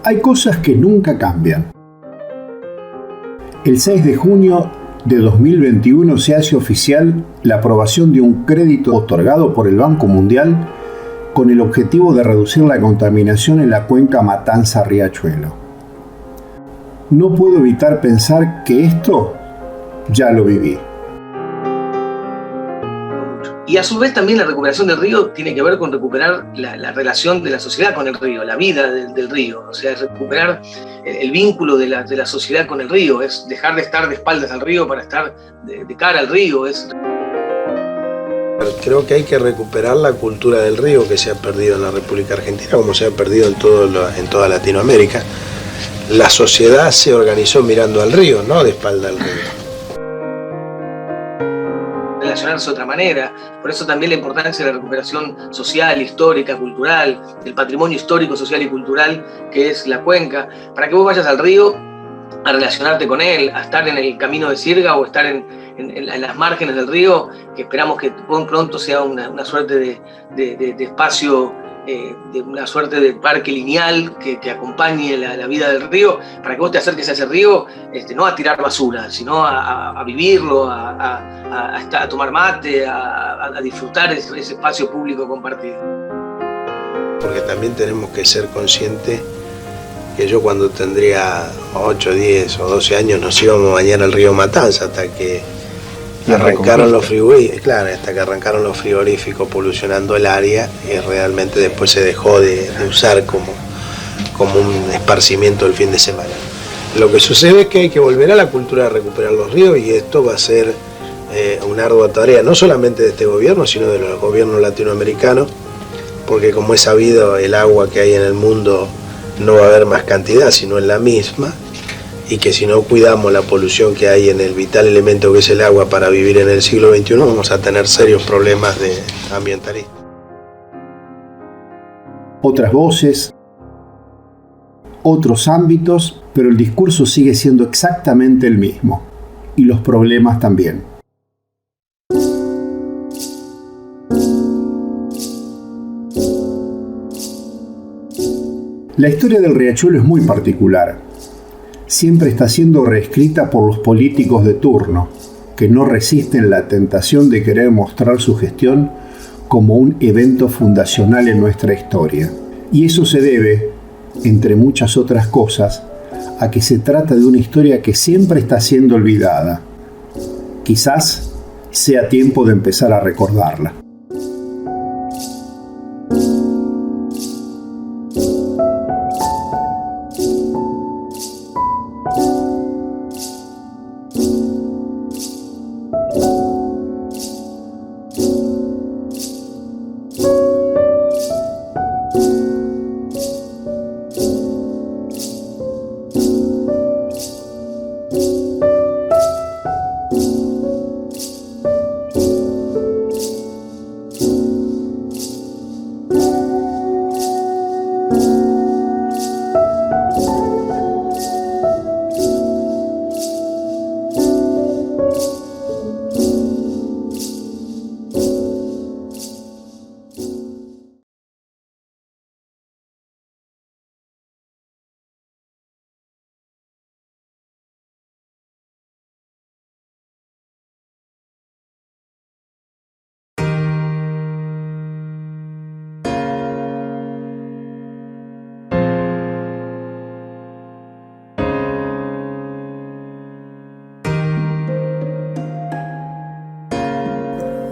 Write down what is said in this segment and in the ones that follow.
Hay cosas que nunca cambian. El 6 de junio de 2021 se hace oficial la aprobación de un crédito otorgado por el Banco Mundial con el objetivo de reducir la contaminación en la cuenca Matanza-Riachuelo. No puedo evitar pensar que esto ya lo viví. Y a su vez también la recuperación del río tiene que ver con recuperar la relación de la sociedad con el río, la vida del río. O sea, es recuperar el vínculo de la sociedad con el río, es dejar de estar de espaldas al río para estar de cara al río. Creo que hay que recuperar la cultura del río que se ha perdido en la República Argentina, como se ha perdido en toda Latinoamérica. La sociedad se organizó mirando al río, no de espalda al río. Relacionarse de otra manera, por eso también la importancia de la recuperación social, histórica, cultural, del patrimonio histórico, social y cultural que es la cuenca, para que vos vayas al río a relacionarte con él, a estar en el camino de Sirga o estar en las márgenes del río, que esperamos que pronto sea una suerte de espacio, de una suerte de parque lineal que acompañe la vida del río, para que vos te acerques a ese río, no a tirar basura, sino a vivirlo, a tomar mate, a disfrutar ese espacio público compartido. Porque también tenemos que ser conscientes que yo cuando tendría 8, 10 o 12 años nos íbamos a bañar al río Matanza hasta que arrancaron los frigoríficos polucionando el área y realmente después se dejó de usar como un esparcimiento del fin de semana. Lo que sucede es que hay que volver a la cultura de recuperar los ríos y esto va a ser una ardua tarea, no solamente de este gobierno, sino de los gobiernos latinoamericanos, porque como es sabido, el agua que hay en el mundo no va a haber más cantidad, sino en la misma, y que si no cuidamos la polución que hay en el vital elemento que es el agua para vivir en el siglo XXI, vamos a tener serios problemas de ambientalismo. Otras voces, otros ámbitos, pero el discurso sigue siendo exactamente el mismo, y los problemas también. La historia del Riachuelo es muy particular. Siempre está siendo reescrita por los políticos de turno, que no resisten la tentación de querer mostrar su gestión como un evento fundacional en nuestra historia. Y eso se debe, entre muchas otras cosas, a que se trata de una historia que siempre está siendo olvidada. Quizás sea tiempo de empezar a recordarla.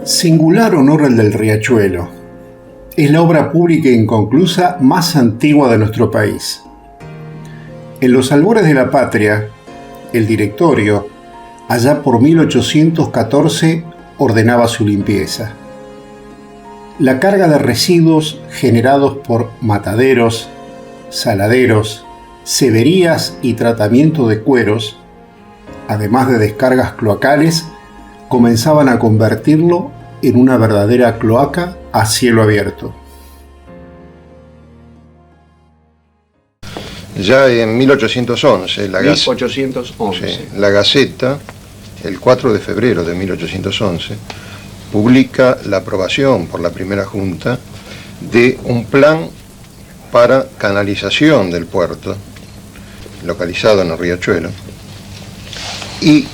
Singular honor el del Riachuelo. Es la obra pública inconclusa más antigua de nuestro país. En los albores de la patria, el directorio, allá por 1814, ordenaba su limpieza. La carga de residuos generados por mataderos, saladeros, severías y tratamiento de cueros, además de descargas cloacales, comenzaban a convertirlo en una verdadera cloaca a cielo abierto. Ya en 1811, la Gaceta, el 4 de febrero de 1811, publica la aprobación por la primera Junta de un plan para canalización del puerto, localizado en el riachuelo, y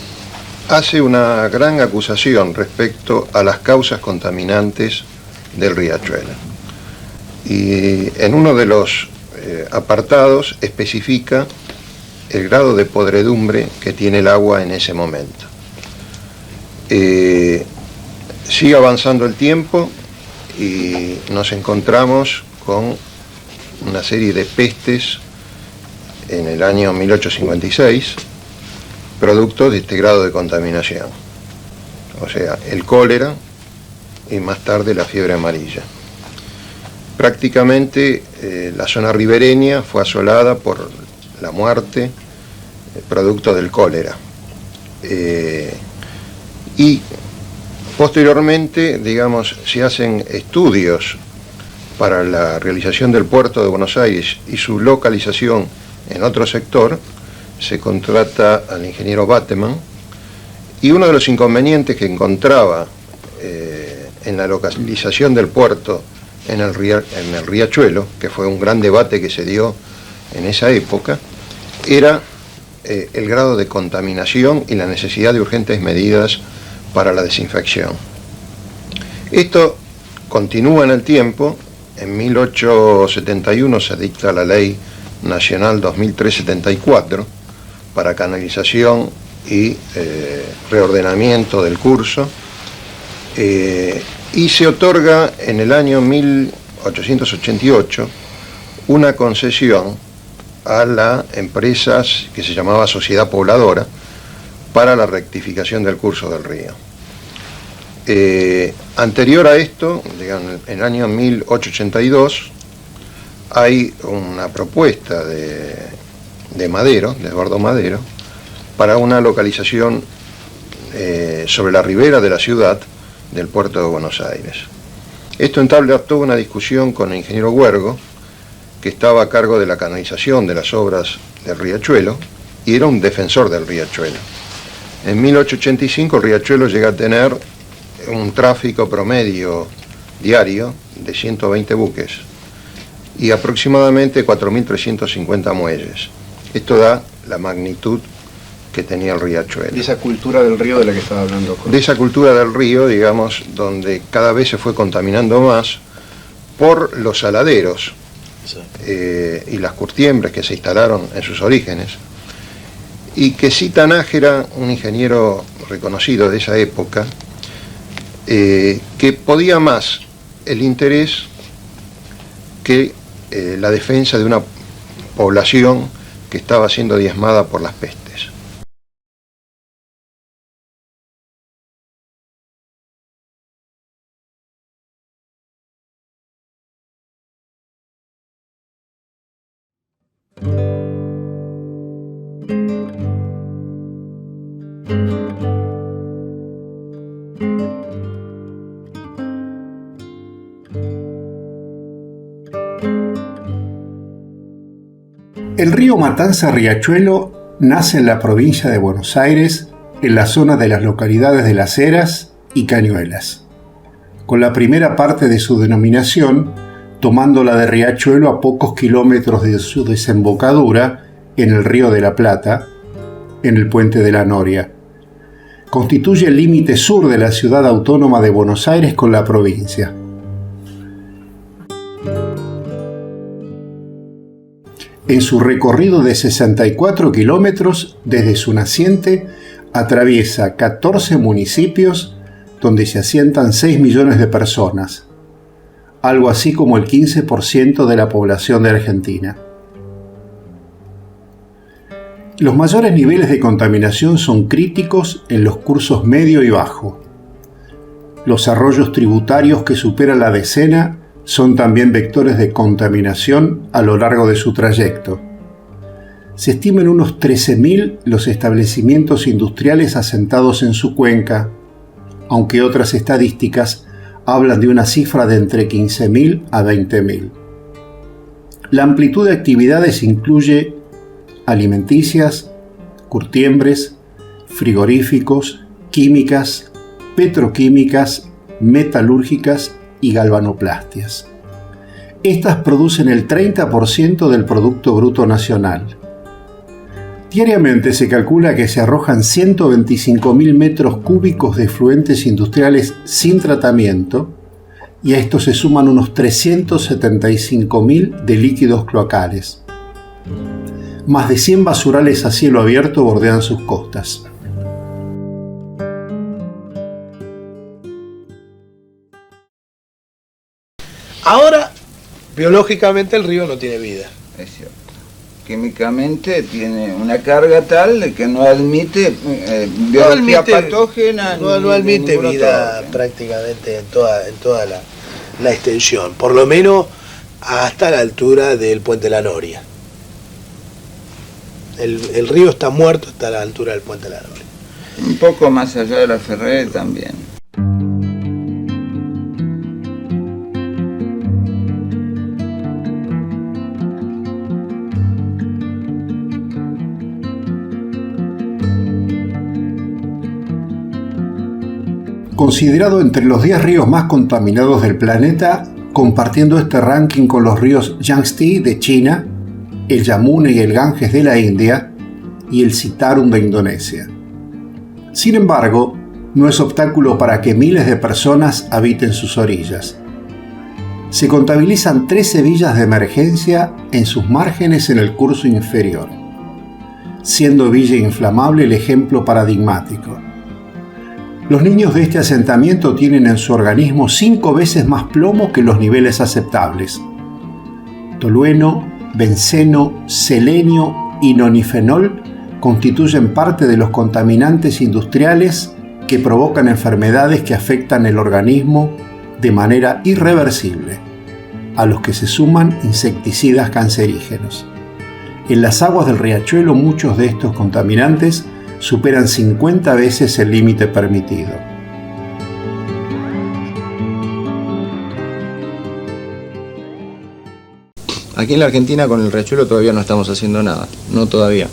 hace una gran acusación respecto a las causas contaminantes del riachuelo. Y en uno de los apartados especifica el grado de podredumbre que tiene el agua en ese momento. Sigue avanzando el tiempo y nos encontramos con una serie de pestes en el año 1856, producto de este grado de contaminación. O sea, el cólera y más tarde la fiebre amarilla. Prácticamente la zona ribereña fue asolada por la muerte producto del cólera. Y posteriormente, digamos, se hacen estudios para la realización del puerto de Buenos Aires y su localización en otro sector. Se contrata al ingeniero Bateman, y uno de los inconvenientes que encontraba en la localización del puerto en el riachuelo, que fue un gran debate que se dio en esa época, era el grado de contaminación y la necesidad de urgentes medidas para la desinfección. Esto continúa en el tiempo. En 1871 se dicta la Ley Nacional 2374 para canalización y reordenamiento del curso, y se otorga en el año 1888 una concesión a la empresa que se llamaba Sociedad Pobladora para la rectificación del curso del río. Anterior a esto, digamos, en el año 1882, hay una propuesta de Madero, de Eduardo Madero, para una localización sobre la ribera de la ciudad del puerto de Buenos Aires. Esto entabla toda una discusión con el ingeniero Huergo, que estaba a cargo de la canalización de las obras del riachuelo y era un defensor del riachuelo. En 1885 el riachuelo llega a tener un tráfico promedio diario de 120 buques y aproximadamente 4.350 muelles. Esto da la magnitud que tenía el riachuelo. ¿Y esa cultura del río de la que estaba hablando? De esa cultura del río, digamos, donde cada vez se fue contaminando más por los saladeros y las curtiembres que se instalaron en sus orígenes, y que cita Nájera, un ingeniero reconocido de esa época, que podía más el interés que la defensa de una población que estaba siendo diezmada por las pestes. El río Matanza-Riachuelo nace en la provincia de Buenos Aires, en la zona de las localidades de Las Heras y Cañuelas, con la primera parte de su denominación tomando la de Riachuelo a pocos kilómetros de su desembocadura en el Río de la Plata, en el Puente de la Noria. Constituye el límite sur de la ciudad autónoma de Buenos Aires con la provincia. En su recorrido de 64 kilómetros desde su naciente, atraviesa 14 municipios donde se asientan 6 millones de personas, algo así como el 15% de la población de Argentina. Los mayores niveles de contaminación son críticos en los cursos medio y bajo. Los arroyos tributarios que superan la decena son también vectores de contaminación a lo largo de su trayecto. Se estiman unos 13.000 los establecimientos industriales asentados en su cuenca, aunque otras estadísticas hablan de una cifra de entre 15.000 a 20.000. La amplitud de actividades incluye alimenticias, curtiembres, frigoríficos, químicas, petroquímicas, metalúrgicas y galvanoplastias. Estas producen el 30% del Producto Bruto Nacional. Diariamente se calcula que se arrojan 125.000 metros cúbicos de efluentes industriales sin tratamiento, y a esto se suman unos 375.000 de líquidos cloacales. Más de 100 basurales a cielo abierto bordean sus costas. Ahora, biológicamente el río no tiene vida. Es cierto. Químicamente tiene una carga tal de que no admite biología patógena. No admite vida prácticamente en toda la extensión, por lo menos hasta la altura del Puente La Noria. El río está muerto hasta la altura del Puente La Noria. Un poco más allá de la Ferré también. Considerado entre los 10 ríos más contaminados del planeta, compartiendo este ranking con los ríos Yangtze de China, el Yamuna y el Ganges de la India y el Citarum de Indonesia. Sin embargo, no es obstáculo para que miles de personas habiten sus orillas. Se contabilizan 13 villas de emergencia en sus márgenes en el curso inferior, siendo Villa Inflamable el ejemplo paradigmático. Los niños de este asentamiento tienen en su organismo 5 veces más plomo que los niveles aceptables. Tolueno, benceno, selenio y nonifenol constituyen parte de los contaminantes industriales que provocan enfermedades que afectan el organismo de manera irreversible, a los que se suman insecticidas cancerígenos. En las aguas del riachuelo muchos de estos contaminantes superan 50 veces el límite permitido. Aquí en la Argentina con el riachuelo todavía no estamos haciendo nada, no todavía.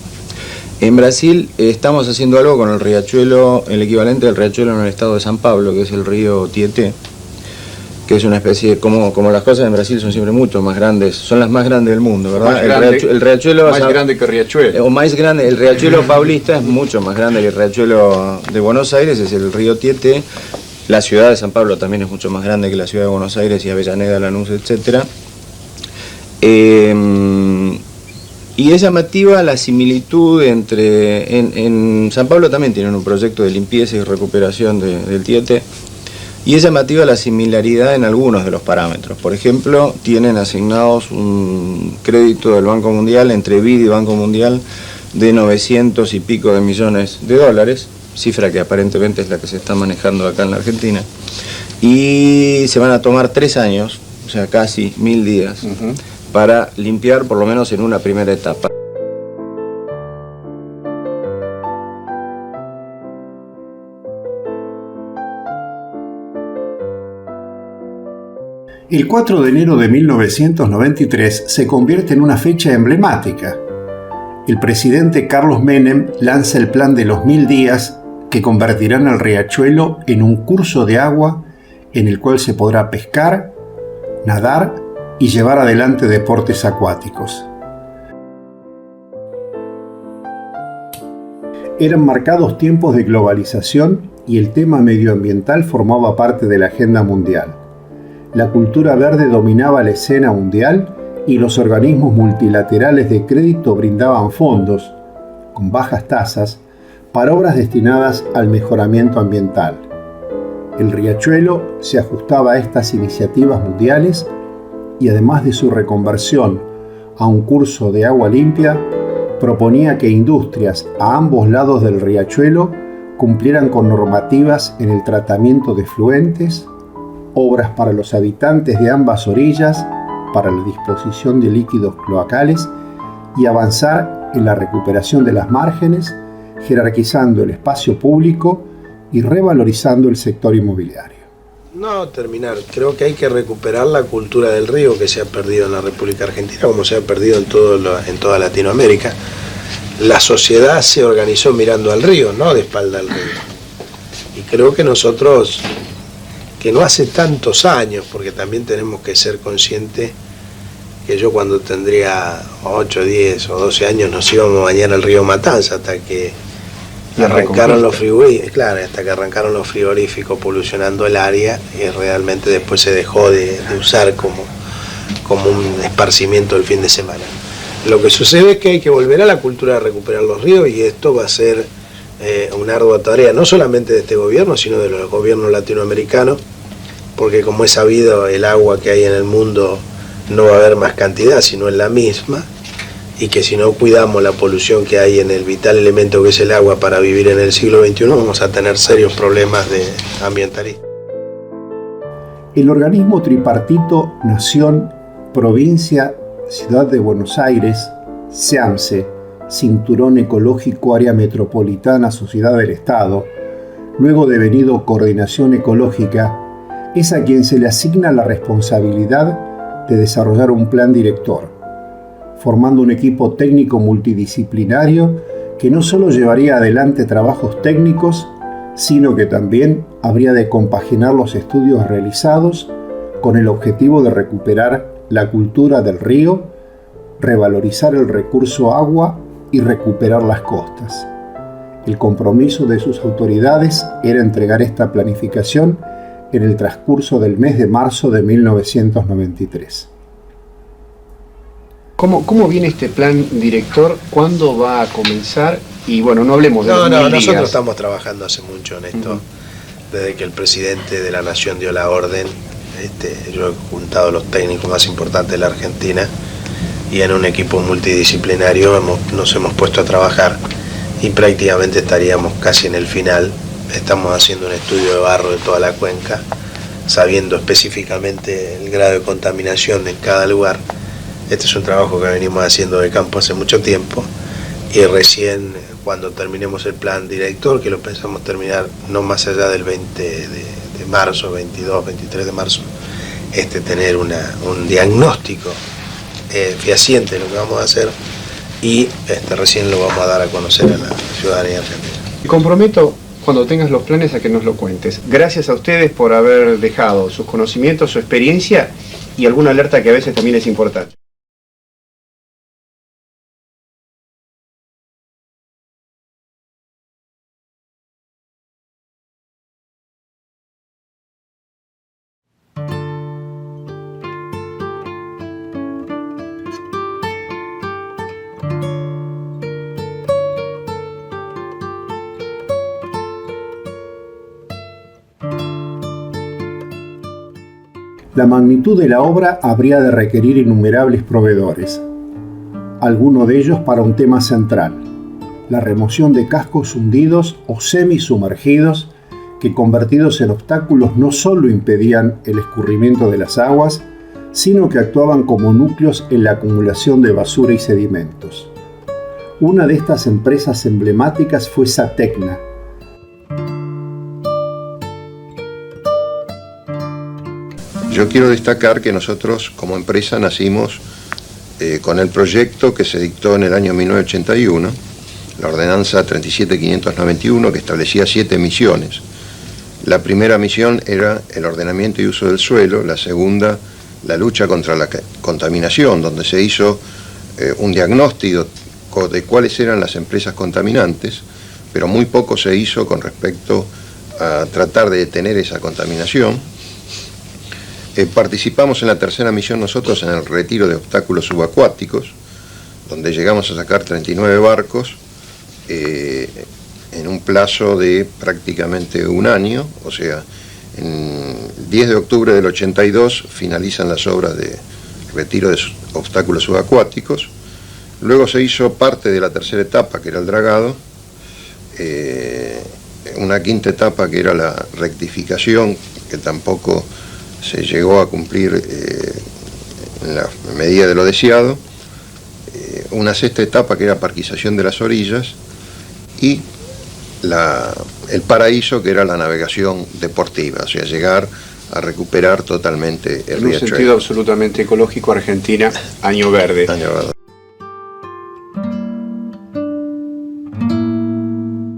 En Brasil estamos haciendo algo con el riachuelo, el equivalente del riachuelo en el estado de San Pablo, que es el río Tietê, que es una especie, como las cosas en Brasil son siempre mucho más grandes, son las más grandes del mundo, ¿verdad? El riachuelo más grande que Riachuelo. O más grande, el riachuelo paulista es mucho más grande que el riachuelo de Buenos Aires, es el río Tietê. La ciudad de San Pablo también es mucho más grande que la ciudad de Buenos Aires y Avellaneda, Lanús, etc. Y es llamativa la similitud entre... En San Pablo también tienen un proyecto de limpieza y recuperación del Tietê. Y es llamativa la similaridad en algunos de los parámetros. Por ejemplo, tienen asignados un crédito del Banco Mundial, entre BID y Banco Mundial, de 900 y pico de millones de dólares, cifra que aparentemente es la que se está manejando acá en la Argentina. Y se van a tomar 3 años, o sea, casi 1000 días, para limpiar por lo menos en una primera etapa. El 4 de enero de 1993 se convierte en una fecha emblemática. El presidente Carlos Menem lanza el plan de los 1000 días que convertirán al riachuelo en un curso de agua en el cual se podrá pescar, nadar y llevar adelante deportes acuáticos. Eran marcados tiempos de globalización y el tema medioambiental formaba parte de la agenda mundial. La cultura verde dominaba la escena mundial y los organismos multilaterales de crédito brindaban fondos, con bajas tasas, para obras destinadas al mejoramiento ambiental. El riachuelo se ajustaba a estas iniciativas mundiales y además de su reconversión a un curso de agua limpia, proponía que industrias a ambos lados del riachuelo cumplieran con normativas en el tratamiento de efluentes, obras para los habitantes de ambas orillas, para la disposición de líquidos cloacales y avanzar en la recuperación de las márgenes, jerarquizando el espacio público y revalorizando el sector inmobiliario. No terminar, creo que hay que recuperar la cultura del río que se ha perdido en la República Argentina, como se ha perdido en toda Latinoamérica. La sociedad se organizó mirando al río, no de espalda al río. Y creo que nosotros, que no hace tantos años, porque también tenemos que ser conscientes que yo cuando tendría 8, 10 o 12 años nos íbamos a bañar al río Matanza hasta que arrancaron los frigoríficos, claro, hasta que arrancaron los frigoríficos polucionando el área y realmente después se dejó de usar como un esparcimiento del fin de semana. Lo que sucede es que hay que volver a la cultura de recuperar los ríos y esto va a ser una ardua tarea, no solamente de este gobierno, sino de los gobiernos latinoamericanos, porque como es sabido, el agua que hay en el mundo no va a haber más cantidad, sino en la misma, y que si no cuidamos la polución que hay en el vital elemento que es el agua para vivir en el siglo XXI, vamos a tener serios problemas ambientalistas. El organismo tripartito Nación, Provincia, Ciudad de Buenos Aires, SEAMSE, Cinturón Ecológico Área Metropolitana Sociedad del Estado, luego devenido Coordinación Ecológica, es a quien se le asigna la responsabilidad de desarrollar un plan director, formando un equipo técnico multidisciplinario que no solo llevaría adelante trabajos técnicos, sino que también habría de compaginar los estudios realizados con el objetivo de recuperar la cultura del río, revalorizar el recurso agua y recuperar las costas. El compromiso de sus autoridades era entregar esta planificación en el transcurso del mes de marzo de 1993. ¿Cómo viene este plan director? ¿Cuándo va a comenzar? Y bueno, no hablemos de los 1000 días. Nosotros estamos trabajando hace mucho en esto, desde que el presidente de la Nación dio la orden. Yo he juntado los técnicos más importantes de la Argentina y en un equipo multidisciplinario nos hemos puesto a trabajar y prácticamente estaríamos casi en el final. Estamos haciendo un estudio de barro de toda la cuenca, sabiendo específicamente el grado de contaminación en cada lugar. Este es un trabajo que venimos haciendo de campo hace mucho tiempo y recién cuando terminemos el plan director, que lo pensamos terminar no más allá del 20 de marzo, 22, 23 de marzo, tener un diagnóstico fehaciente de lo que vamos a hacer y recién lo vamos a dar a conocer a la ciudadanía argentina. Me comprometo, cuando tengas los planes, a que nos lo cuentes. Gracias a ustedes por haber dejado sus conocimientos, su experiencia y alguna alerta que a veces también es importante. La magnitud de la obra habría de requerir innumerables proveedores, alguno de ellos para un tema central, la remoción de cascos hundidos o semisumergidos que convertidos en obstáculos no solo impedían el escurrimiento de las aguas, sino que actuaban como núcleos en la acumulación de basura y sedimentos. Una de estas empresas emblemáticas fue Satecna. Yo quiero destacar que nosotros como empresa nacimos con el proyecto que se dictó en el año 1981, la ordenanza 37591, que establecía 7 misiones. La primera misión era el ordenamiento y uso del suelo, la segunda la lucha contra la contaminación, donde se hizo un diagnóstico de cuáles eran las empresas contaminantes, pero muy poco se hizo con respecto a tratar de detener esa contaminación. Participamos en la tercera misión nosotros en el retiro de obstáculos subacuáticos, donde llegamos a sacar 39 barcos en un plazo de prácticamente un año, o sea, el 10 de octubre del 82 finalizan las obras de retiro de obstáculos subacuáticos. Luego se hizo parte de la tercera etapa, que era el dragado, una quinta etapa que era la rectificación, que tampoco se llegó a cumplir en la medida de lo deseado, una sexta etapa que era parquización de las orillas y el paraíso, que era la navegación deportiva, o sea, llegar a recuperar totalmente el riachuelo. En un sentido absolutamente ecológico, Argentina, año verde. Año verde.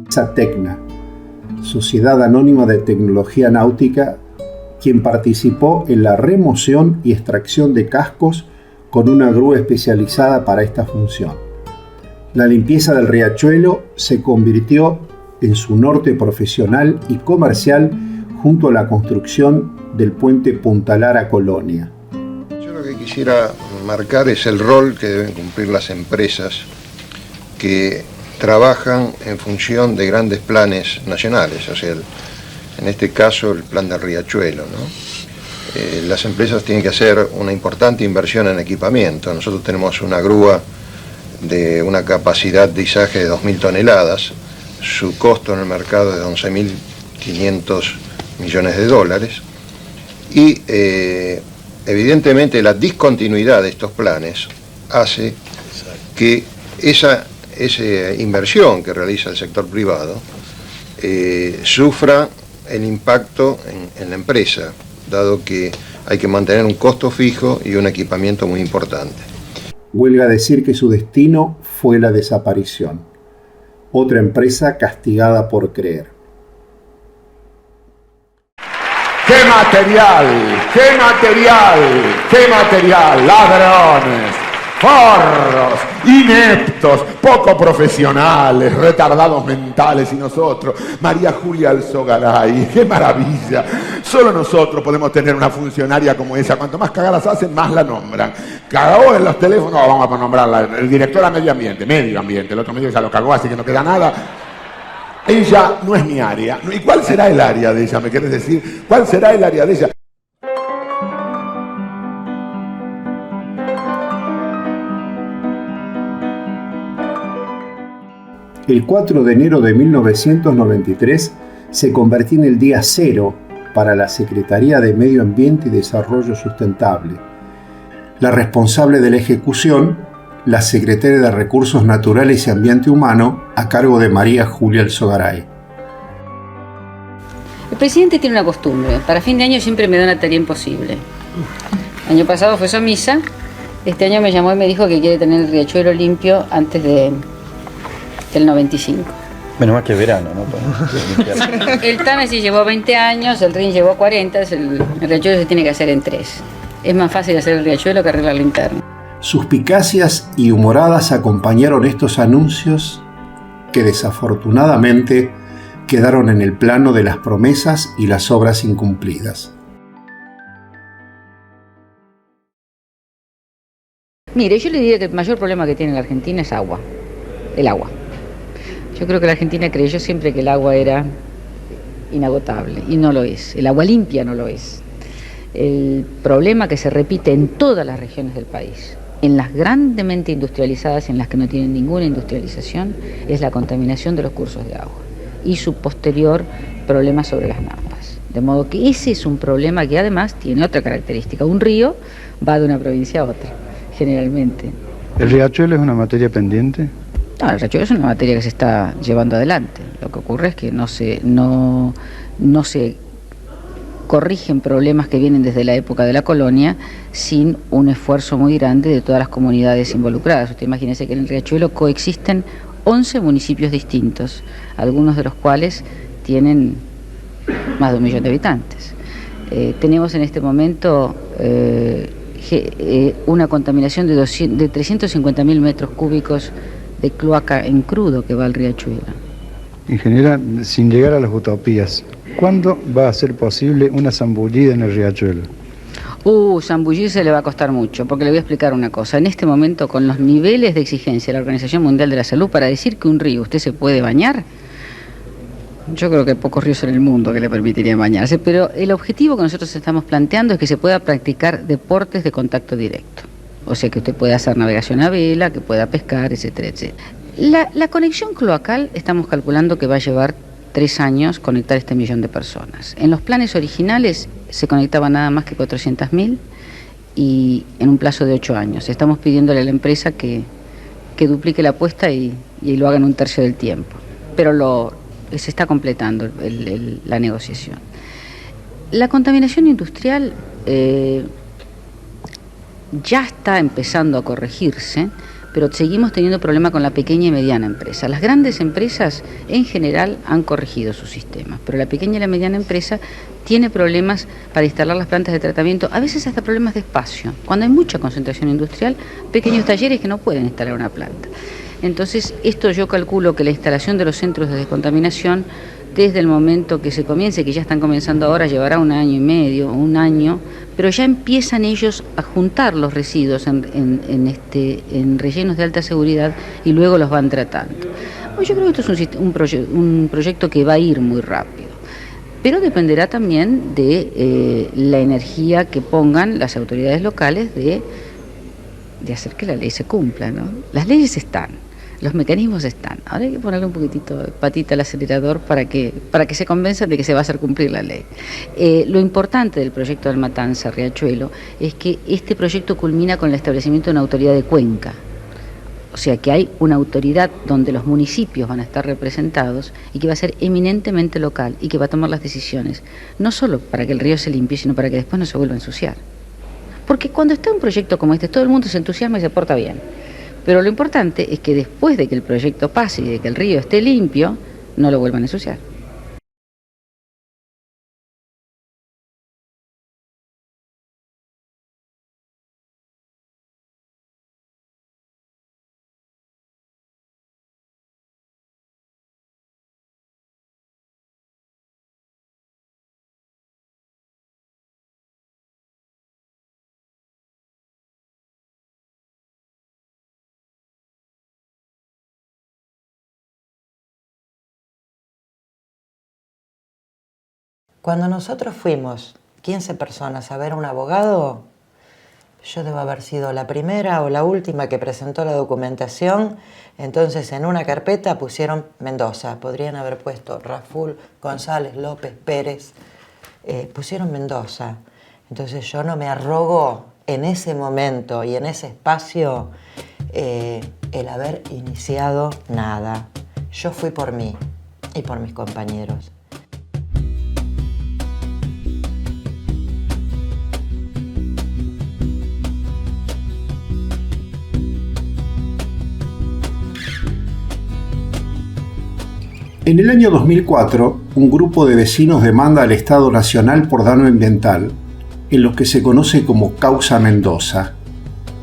Satecna, Sociedad Anónima de Tecnología Náutica, quien participó en la remoción y extracción de cascos con una grúa especializada para esta función. La limpieza del riachuelo se convirtió en su norte profesional y comercial junto a la construcción del puente Punta Lara Colonia. Yo lo que quisiera marcar es el rol que deben cumplir las empresas que trabajan en función de grandes planes nacionales, o sea, en este caso el plan del riachuelo, ¿no? Las empresas tienen que hacer una importante inversión en equipamiento. Nosotros tenemos una grúa de una capacidad de izaje de 2.000 toneladas, su costo en el mercado es de 11.500 millones de dólares y evidentemente la discontinuidad de estos planes hace que esa inversión que realiza el sector privado sufra el impacto en la empresa, dado que hay que mantener un costo fijo y un equipamiento muy importante. Huelga decir que su destino fue la desaparición. Otra empresa castigada por creer. ¡Qué material! ¡Qué material! ¡Qué material! ¡Ladrones! ¡Forros! ¡Ineptos! ¡Poco profesionales! ¡Retardados mentales! Y nosotros, María Julia Alzogaray, ¡qué maravilla! Solo nosotros podemos tener una funcionaria como esa. Cuanto más cagadas hacen, más la nombran. Cagó en los teléfonos, vamos a nombrarla. El director a medio ambiente, el otro medio ya lo cagó, así que no queda nada. Ella no es mi área. ¿Y cuál será el área de ella? ¿Me quieres decir? ¿Cuál será el área de ella? El 4 de enero de 1993 se convertía en el día cero para la Secretaría de Medio Ambiente y Desarrollo Sustentable. La responsable de la ejecución, la Secretaria de Recursos Naturales y Ambiente Humano, a cargo de María Julia Alzogaray. El presidente tiene una costumbre. Para fin de año siempre me da una tarea imposible. El año pasado fue Somisa. Este año me llamó y me dijo que quiere tener el riachuelo limpio antes del 95. Menos mal que verano, ¿no? El Támesis llevó 20 años, el Rin llevó 40, el riachuelo se tiene que hacer en 3. Es más fácil hacer el riachuelo que arreglar la linterna. Suspicacias y humoradas acompañaron estos anuncios que desafortunadamente quedaron en el plano de las promesas y las obras incumplidas. Mire, yo le diría que el mayor problema que tiene la Argentina es agua. El agua. Yo creo que la Argentina creyó siempre que el agua era inagotable y no lo es. El agua limpia no lo es. El problema que se repite en todas las regiones del país, en las grandemente industrializadas, en las que no tienen ninguna industrialización, es la contaminación de los cursos de agua y su posterior problema sobre las napas. De modo que ese es un problema que además tiene otra característica. Un río va de una provincia a otra, generalmente. ¿El riachuelo es una materia pendiente? No, el riachuelo es una materia que se está llevando adelante. Lo que ocurre es que no se corrigen problemas que vienen desde la época de la colonia sin un esfuerzo muy grande de todas las comunidades involucradas. Usted imagínese que en el riachuelo coexisten 11 municipios distintos, algunos de los cuales tienen más de 1 millón de habitantes. Tenemos en este momento una contaminación de 350.000 metros cúbicos de cloaca en crudo que va al riachuelo. Ingeniera, sin llegar a las utopías, ¿cuándo va a ser posible una zambullida en el riachuelo? Zambullirse le va a costar mucho, porque le voy a explicar una cosa. En este momento, con los niveles de exigencia de la Organización Mundial de la Salud, para decir que un río usted se puede bañar, yo creo que hay pocos ríos en el mundo que le permitirían bañarse, pero el objetivo que nosotros estamos planteando es que se pueda practicar deportes de contacto directo. O sea, que usted pueda hacer navegación a vela, que pueda pescar, etcétera, etcétera. La conexión cloacal estamos calculando que va a llevar 3 años conectar este 1 millón de personas. En los planes originales se conectaban nada más que 400.000 y en un plazo de 8 años. Estamos pidiéndole a la empresa que duplique la apuesta y lo haga en 1/3 del tiempo. Pero se está completando la negociación. La contaminación industrial ya está empezando a corregirse, pero seguimos teniendo problema con la pequeña y mediana empresa. Las grandes empresas en general han corregido sus sistemas, pero la pequeña y la mediana empresa tiene problemas para instalar las plantas de tratamiento, a veces hasta problemas de espacio. Cuando hay mucha concentración industrial, pequeños talleres que no pueden instalar una planta. Entonces, esto yo calculo que la instalación de los centros de descontaminación, desde el momento que se comience, que ya están comenzando ahora, llevará 1 año y medio, 1 año, pero ya empiezan ellos a juntar los residuos en rellenos de alta seguridad y luego los van tratando. Yo creo que esto es un proyecto que va a ir muy rápido, pero dependerá también de la energía que pongan las autoridades locales de hacer que la ley se cumpla, ¿no? Las leyes están, los mecanismos están. Ahora hay que ponerle un poquitito de patita al acelerador para que se convenzan de que se va a hacer cumplir la ley. Lo importante del proyecto del Matanza Riachuelo es que este proyecto culmina con el establecimiento de una autoridad de cuenca. O sea que hay una autoridad donde los municipios van a estar representados y que va a ser eminentemente local y que va a tomar las decisiones, no solo para que el río se limpie, sino para que después no se vuelva a ensuciar. Porque cuando está un proyecto como este, todo el mundo se entusiasma y se porta bien. Pero lo importante es que después de que el proyecto pase y de que el río esté limpio, no lo vuelvan a ensuciar. Cuando nosotros fuimos 15 personas a ver a un abogado, yo debo haber sido la primera o la última que presentó la documentación. Entonces en una carpeta pusieron Mendoza, podrían haber puesto Raful, González, López, Pérez, pusieron Mendoza. Entonces yo no me arrogo en ese momento y en ese espacio el haber iniciado nada. Yo fui por mí y por mis compañeros. En el año 2004, un grupo de vecinos demanda al Estado Nacional por daño ambiental, en lo que se conoce como Causa Mendoza,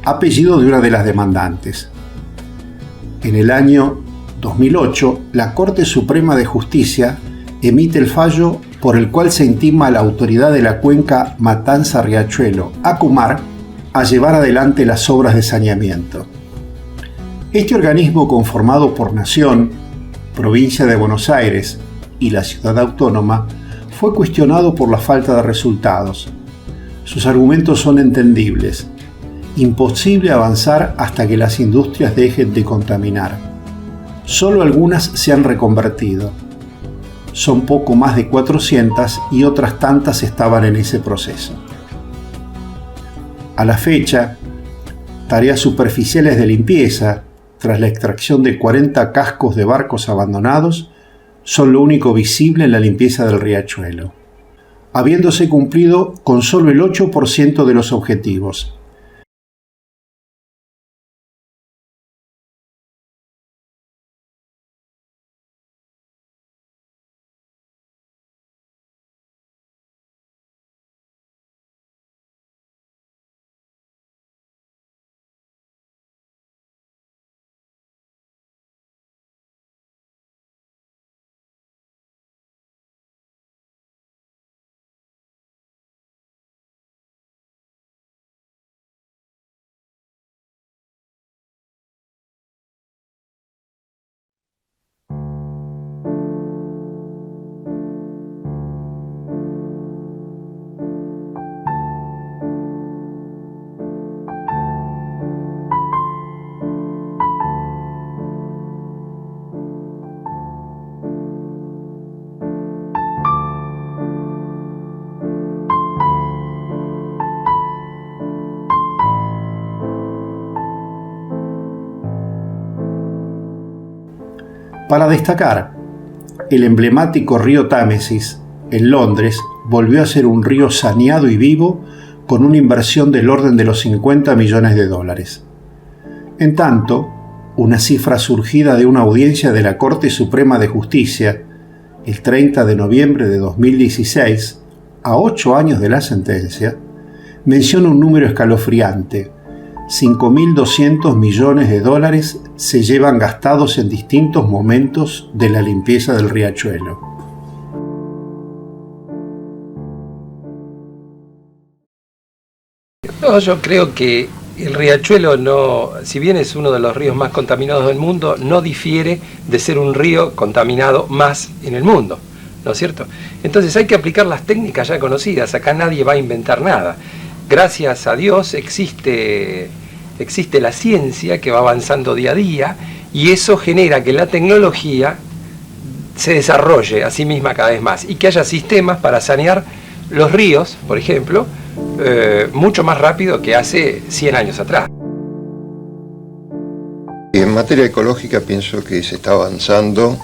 apellido de una de las demandantes. En el año 2008, la Corte Suprema de Justicia emite el fallo por el cual se intima a la autoridad de la cuenca Matanza-Riachuelo, ACUMAR, a llevar adelante las obras de saneamiento. Este organismo, conformado por Nación, Provincia de Buenos Aires y la Ciudad Autónoma, fue cuestionado por la falta de resultados. Sus argumentos son entendibles. Imposible avanzar hasta que las industrias dejen de contaminar. Solo algunas se han reconvertido. Son poco más de 400 y otras tantas estaban en ese proceso. A la fecha, tareas superficiales de limpieza, tras la extracción de 40 cascos de barcos abandonados, son lo único visible en la limpieza del riachuelo, habiéndose cumplido con solo el 8% de los objetivos. Para destacar, el emblemático río Támesis, en Londres, volvió a ser un río saneado y vivo con una inversión del orden de los $50 millones. En tanto, una cifra surgida de una audiencia de la Corte Suprema de Justicia, el 30 de noviembre de 2016, a 8 años de la sentencia, menciona un número escalofriante: 5.200 millones de dólares se llevan gastados en distintos momentos de la limpieza del riachuelo. No, yo creo que el riachuelo no, si bien es uno de los ríos más contaminados del mundo, no difiere de ser un río contaminado más en el mundo, ¿no es cierto? Entonces hay que aplicar las técnicas ya conocidas, acá nadie va a inventar nada. Gracias a Dios existe la ciencia que va avanzando día a día y eso genera que la tecnología se desarrolle a sí misma cada vez más y que haya sistemas para sanear los ríos, por ejemplo, mucho más rápido que hace 100 años atrás. En materia ecológica pienso que se está avanzando,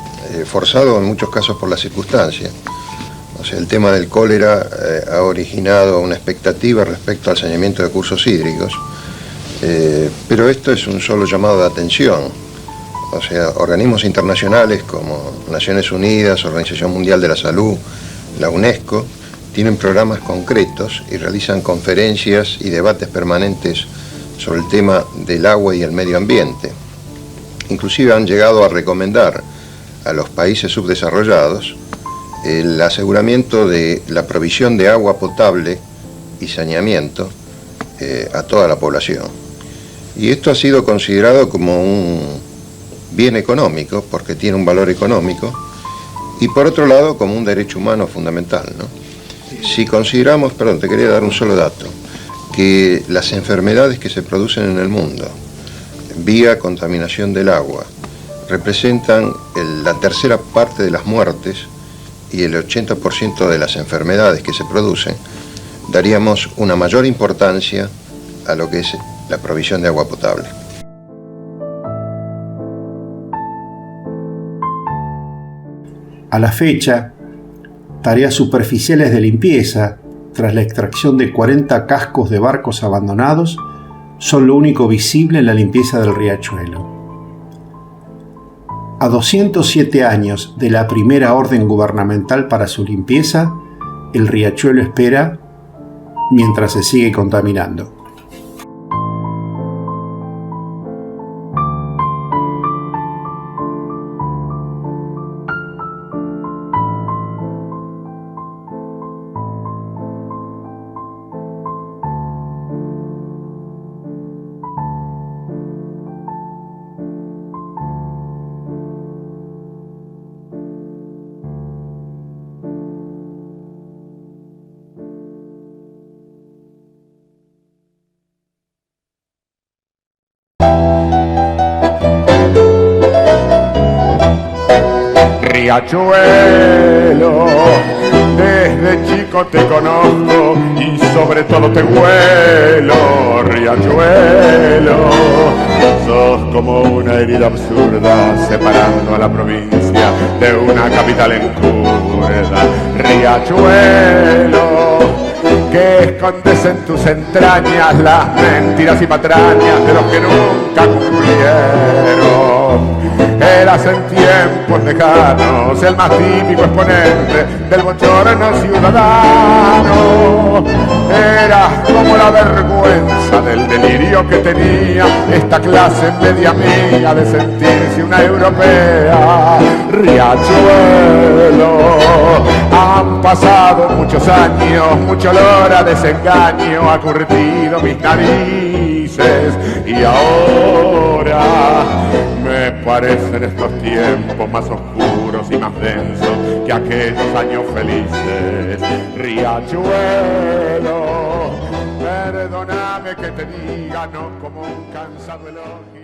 forzado en muchos casos por las circunstancias. O sea, el tema del cólera ha originado una expectativa respecto al saneamiento de cursos hídricos, pero esto es un solo llamado de atención. O sea, organismos internacionales como Naciones Unidas, Organización Mundial de la Salud, la UNESCO, tienen programas concretos y realizan conferencias y debates permanentes sobre el tema del agua y el medio ambiente. Inclusive han llegado a recomendar a los países subdesarrollados el aseguramiento de la provisión de agua potable y saneamiento a toda la población. Y esto ha sido considerado como un bien económico, porque tiene un valor económico, y por otro lado como un derecho humano fundamental, ¿no? Si consideramos, te quería dar un solo dato, que las enfermedades que se producen en el mundo vía contaminación del agua representan la tercera parte de las muertes y el 80% de las enfermedades que se producen, daríamos una mayor importancia a lo que es la provisión de agua potable. A la fecha, tareas superficiales de limpieza, tras la extracción de 40 cascos de barcos abandonados, son lo único visible en la limpieza del riachuelo. A 207 años de la primera orden gubernamental para su limpieza, el riachuelo espera mientras se sigue contaminando. Riachuelo, desde chico te conozco y sobre todo te huelo, Riachuelo. Sos como una herida absurda separando a la provincia de una capital en curda, Riachuelo, que escondes en tus entrañas las mentiras y patrañas de los que nunca cumplieron. Eras en tiempos lejanos el más típico exponente del bochorno ciudadano. Eras como la vergüenza del delirio que tenía esta clase media amiga de sentirse una europea, Riachuelo. Han pasado muchos años, mucho olor a desengaño ha curtido mis narices y ahora me parecen estos tiempos más oscuros y más densos que aquellos años felices, Riachuelo. Perdóname que te diga no como un cansado elogio.